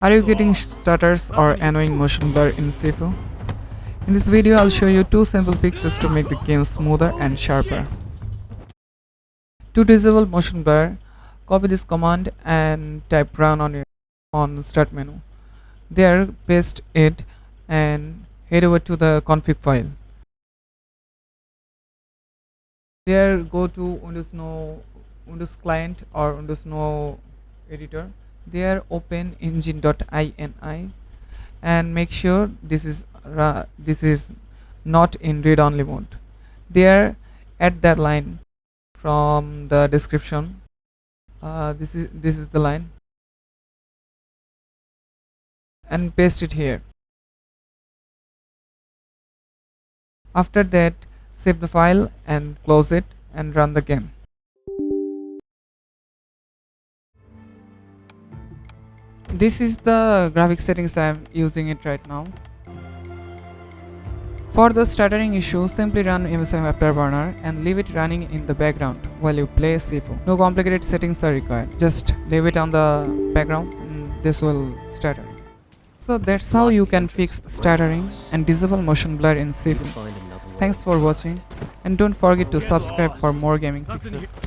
Are you getting stutters or annoying motion blur in Sifu? In this video I'll show you two simple fixes to make the game smoother and sharper. To disable motion blur, copy this command and type run on start menu. There paste it and head over to the config file. There go to Windows client or Windows No editor. There open Engine.ini and make sure this is not in read only mode. There add that line from the description. This is the line and paste it here. After that, save the file and close it and run the game. This is the graphic settings I am using it right now. For the stuttering issue, simply run MSI Afterburner and leave it running in the background while you play Sifu. No complicated settings are required. Just leave it on the background and this will stutter. So that's how you can fix stuttering and disable motion blur in Sifu. Thanks for watching and don't forget to subscribe for more gaming fixes.